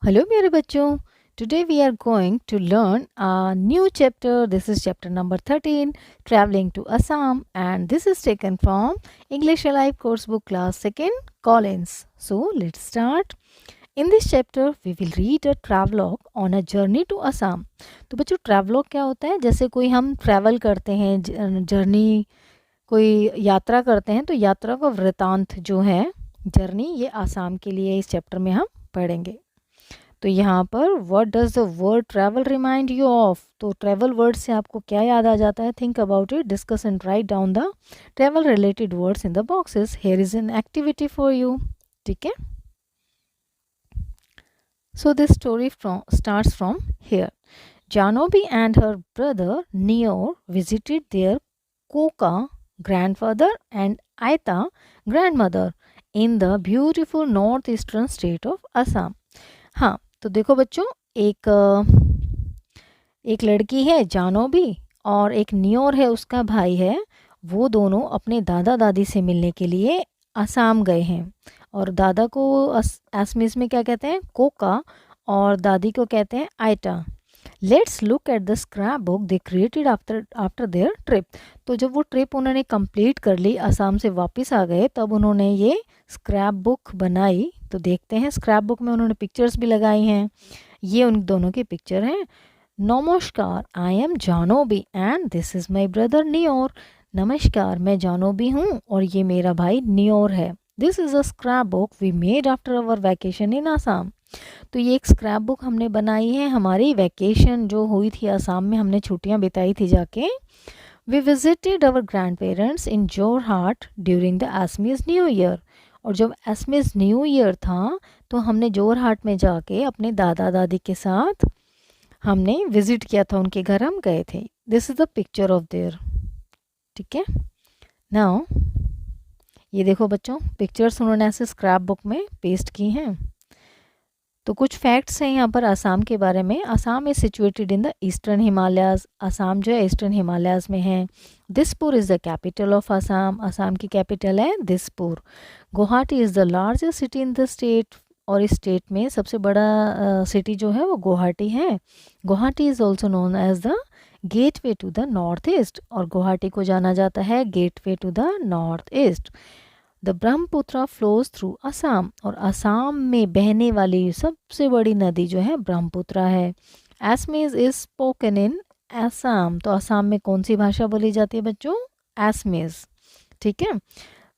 Hello मेरे बच्चों. Today we are going to learn a new chapter. This is chapter number 13, Traveling to Assam, and this is taken from English Alive course book class 2nd, Collins. So let's start. In this chapter we will read a travelogue on a journey to Assam. तो बच्चों travelogue क्या होता है? जैसे कोई हम travel करते हैं, जर्नी कोई यात्रा करते हैं, तो यात्रा का वृतांत जो है जर्नी, ये आसाम के लिए इस चैप्टर में हम पढ़ेंगे. तो यहाँ पर what does the word travel remind you of, तो ट्रैवल वर्ड से आपको क्या याद आ जाता है? Think about it, discuss and write down the travel related words in the boxes. Here is an activity for you. ठीक है. So this story starts from here. Janobi and her brother Nior visited their Koka grandfather and Aita grandmother in the beautiful northeastern state of Assam. हाँ, तो देखो बच्चों, एक लड़की है जानोबी और एक नियोर है, उसका भाई है. वो दोनों अपने दादा दादी से मिलने के लिए असम गए हैं. और दादा को असमीज में क्या कहते हैं? कोका. और दादी को कहते हैं आइटा. Let's look at the scrapbook they created after their trip. तो जब वो ट्रिप उन्होंने कंप्लीट कर ली, असम से वापस आ गए, तब उन्होंने ये स्क्रैप बुक बनाई. तो देखते हैं, स्क्रैप बुक में उन्होंने पिक्चर्स भी लगाई हैं. ये उन दोनों की पिक्चर हैं. नमस्कार, I am Janobi and this is my brother Niyor. नमस्कार, मैं जानोबी हूँ और ये मेरा भाई नियोर है. This is a scrapbook we made after our vacation in Assam. तो ये एक स्क्रैप बुक हमने बनाई है हमारी वैकेशन जो हुई थी आसाम में, हमने छुट्टियां बिताई थी जाके. We visited our grandparents in Jorhat during the Assamese new year. और जब असमीज न्यू ईयर था तो हमने जोरहाट में जाके अपने दादा दादी के साथ हमने विजिट किया था, उनके घर हम गए थे. This is the picture of their. ठीक है. नाउ ये देखो बच्चों, पिक्चर्स उन्होंने ऐसे स्क्रैप बुक में पेस्ट की हैं. तो कुछ फैक्ट्स हैं यहाँ पर आसाम के बारे में. Assam is situated in the eastern Himalayas. Assam जो है ईस्टर्न हिमालयाज में है. Dispur is the capital of Assam. Assam की कैपिटल है Dispur. Guwahati is the largest city in the state. और इस स्टेट में सबसे बड़ा सिटी जो है वो गुवाहाटी है. Guwahati is also known as the gateway to the north east. और गुवाहाटी को जाना जाता है gateway to the north east. The Brahmaputra flows through Assam. और असम में बहने वाली सबसे बड़ी नदी जो है ब्रह्मपुत्र है. Assamese is spoken in Assam. तो असम में कौन सी भाषा बोली जाती है बच्चों? असमीज. ठीक है.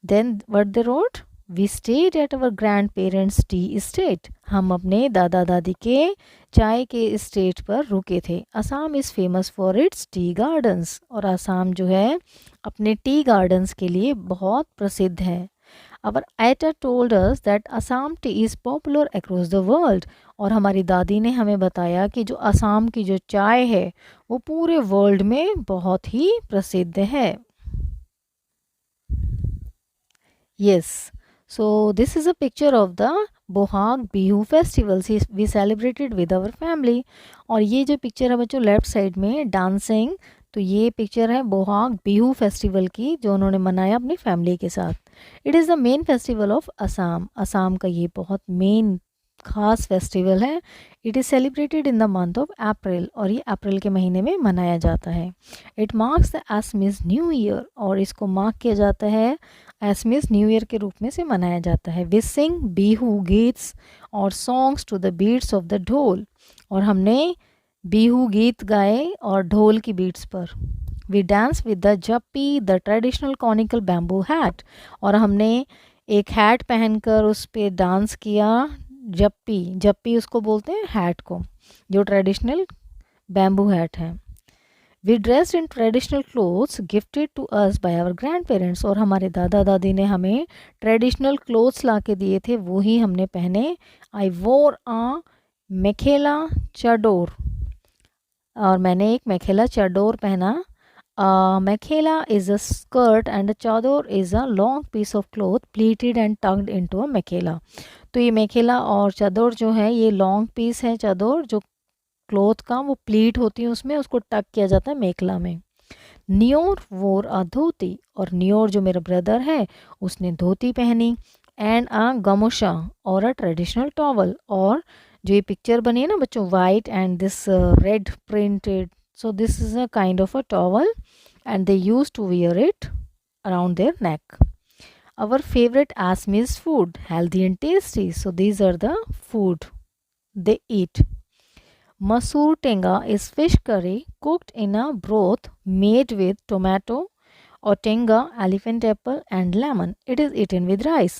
Then what they rode, we stayed at our grandparents tea estate. हम अपने दादा दादी के चाय के इस्टेट पर रुके थे. Assam is famous for its tea gardens. और असम जो है अपने टी गार्डन्स के लिए बहुत प्रसिद्ध है. Our Aita told us that Assam tea is popular across the world. और हमारी दादी ने हमें बताया कि जो असम की जो चाय है वो पूरे वर्ल्ड में बहुत ही प्रसिद्ध है. Yes. So this is a picture of the Bohag Bihu festival we celebrated with our family. और ये जो पिक्चर है बच्चों लेफ्ट साइड में डांसिंग, तो ये पिक्चर है बोहाग बिहू फेस्टिवल की जो उन्होंने मनाया अपनी फैमिली के साथ. It is the main festival of Assam. Assam का ये बहुत मेन खास फेस्टिवल है. It is celebrated in the month of April. और ये अप्रैल के महीने में मनाया जाता है. It marks the Assamese new year. और इसको मार्क किया जाता है असमीज न्यू ईयर के रूप में से मनाया जाता है. वी सिंग बिहू गीत्स और songs to the beats of the dhol. और हमने बिहू गीत गाए और ढोल की बीट्स पर. We dance with the japi, the traditional conical bamboo hat. और हमने एक हैट पहनकर उस पर डांस किया. जप्पी, जप्पी उसको बोलते हैं हैट को, जो ट्रेडिशनल बैम्बू हैट है. We dressed in traditional clothes gifted to us by our grandparents. और हमारे दादा दादी ने हमें ट्रेडिशनल क्लोथ्स ला के दिए थे, वो ही हमने पहने. आई वोर आ मेखेला चादोर. और मैंने एक मेखेला चादोर पहना. Mekhela is a skirt and chador is a long piece of cloth pleated and tucked into a mekhela. तो ये मेखेला और चादोर जो है ये लॉन्ग पीस है. चादोर जो क्लोथ का वो प्लीट होती है, उसमें उसको टक किया जाता है मेखला में. नियोर वोर अ धोती. और नियोर जो मेरा ब्रदर है उसने धोती पहनी. एंड अ गमोशा और अ ट्रेडिशनल टॉवल. और जो ये पिक्चर बनी है ना बच्चों, white and this red printed, so this is a kind of a towel and they use to wear it around their neck. Our favorite Assamese food, healthy and tasty. So these are the food they eat. Masoor tenga is fish curry cooked in a broth made with tomato or tenga, elephant apple and lemon. It is eaten with rice.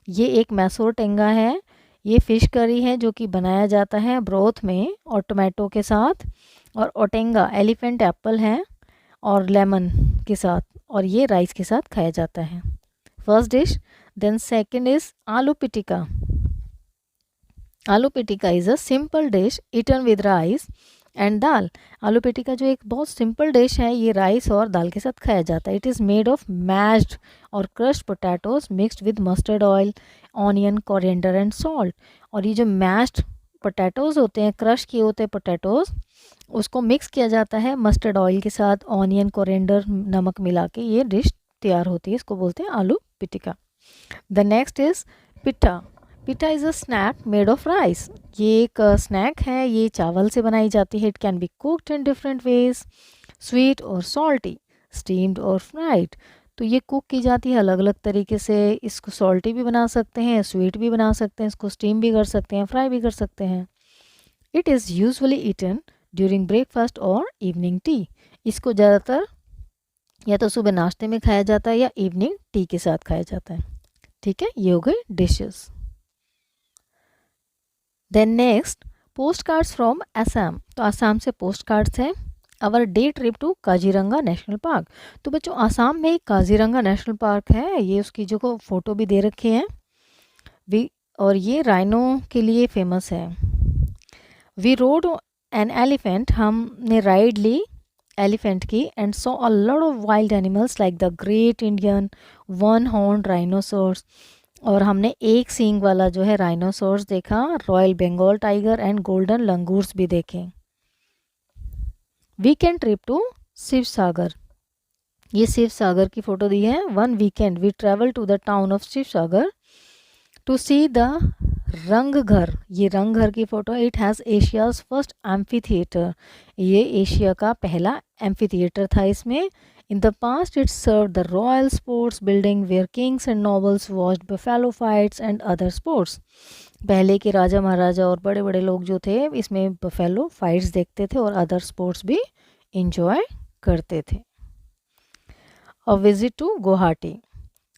ये एक मैसूर टेंगा है, ये fish curry है जो कि बनाया जाता है ब्रोथ में और टोमेटो के साथ, और ओटेंगा एलिफेंट एप्पल है और लेमन के साथ, और ये राइस के साथ खाया जाता है. First dish. Then second is aloo pitika. Aloo pitika is a simple dish eaten with rice and dal. आलू पिटिका जो एक बहुत सिंपल डिश है, ये राइस और दाल के साथ खाया जाता है. It is made of mashed और crushed potatoes mixed with mustard oil, onion, coriander and salt. और ये जो मैश्ड पोटैटोज होते हैं, क्रश किए होते हैं पोटैटोज, उसको मिक्स किया जाता है मस्टर्ड ऑयल के साथ, ऑनियन, कोरिएंडर, नमक मिला के ये डिश तैयार होती है. इसको बोलते हैं aloo pitika. The next is pitha. Pitha is a snack made of rice. ये एक स्नैक है, ये चावल से बनाई जाती है. It can be cooked in different ways, sweet और सॉल्टी, स्टीम्ड और फ्राइड. तो ये कुक की जाती है अलग अलग तरीके से. इसको सॉल्टी भी बना सकते हैं, स्वीट भी बना सकते हैं, इसको स्टीम भी कर सकते हैं, फ्राई भी कर सकते हैं. It is usually eaten during breakfast और इवनिंग टी. इसको ज़्यादातर या तो सुबह नाश्ते में खाया जाता है या इवनिंग टी के साथ खाया जाता है. ठीक है, ये हो गए dishes. Then next, postcards from Assam. तो असम से पोस्ट कार्ड्स हैं. Our day trip to Kaziranga national park. तो बच्चों असम में काजीरंगा नेशनल पार्क है, ये उसकी जो फोटो भी दे रखे हैं वी, और ये राइनो के लिए फेमस है. वी रोड एन एलिफेंट, हमने राइड ली एलिफेंट की, and saw a lot of wild animals like the great Indian one horn rhinoceros. और हमने एक सींग वाला जो है राइनोसोर्स देखा, royal Bengal tiger and golden langurs भी देखे. Weekend trip to Sivasagar. ये शिव सागर की फ़ोटो दी है. One weekend we travel to the town of Sivasagar to see the रंग घर. ये रंग घर की photo. It has Asia's first amphi theatre. ये एशिया का पहला एम्फी थिएटर था इसमें. In the past, it served the royal sports building where kings and nobles watched buffalo fights and other sports. पहले के राजा महाराजा और बड़े बड़े लोग जो थे इसमें बफेलो फाइट्स देखते थे और अदर स्पोर्ट्स भी इंजॉय करते थे. A visit to Guwahati.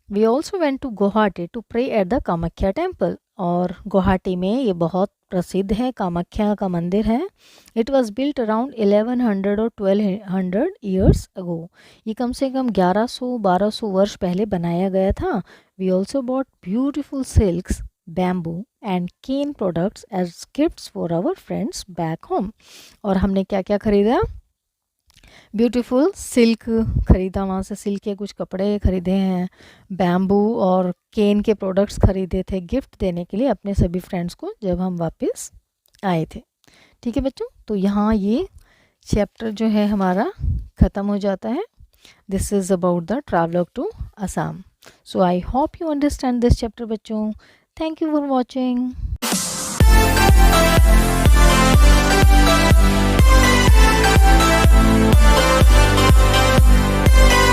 We also went to Guwahati to pray at the Kamakhya temple. और गुवाहाटी में ये बहुत प्रसिद्ध है, कामाख्या का मंदिर है. इट वॉज बिल्ट अराउंड 1100 और 1200 ईयर्स अगो. ये कम से कम 1100-1200 वर्ष पहले बनाया गया था. We also bought beautiful silks, bamboo and cane products as gifts for our friends back home. और हमने क्या क्या खरीदा? ब्यूटीफुल सिल्क खरीदा, वहाँ से सिल्क के कुछ कपड़े खरीदे हैं, बैम्बू और केन के प्रोडक्ट्स खरीदे थे गिफ्ट देने के लिए अपने सभी फ्रेंड्स को जब हम वापस आए थे. ठीक है बच्चों, तो यहाँ ये चैप्टर जो है हमारा ख़त्म हो जाता है. This is about the travelogue to Assam. So I hope you understand this chapter बच्चों. Thank you for watching. Thank you.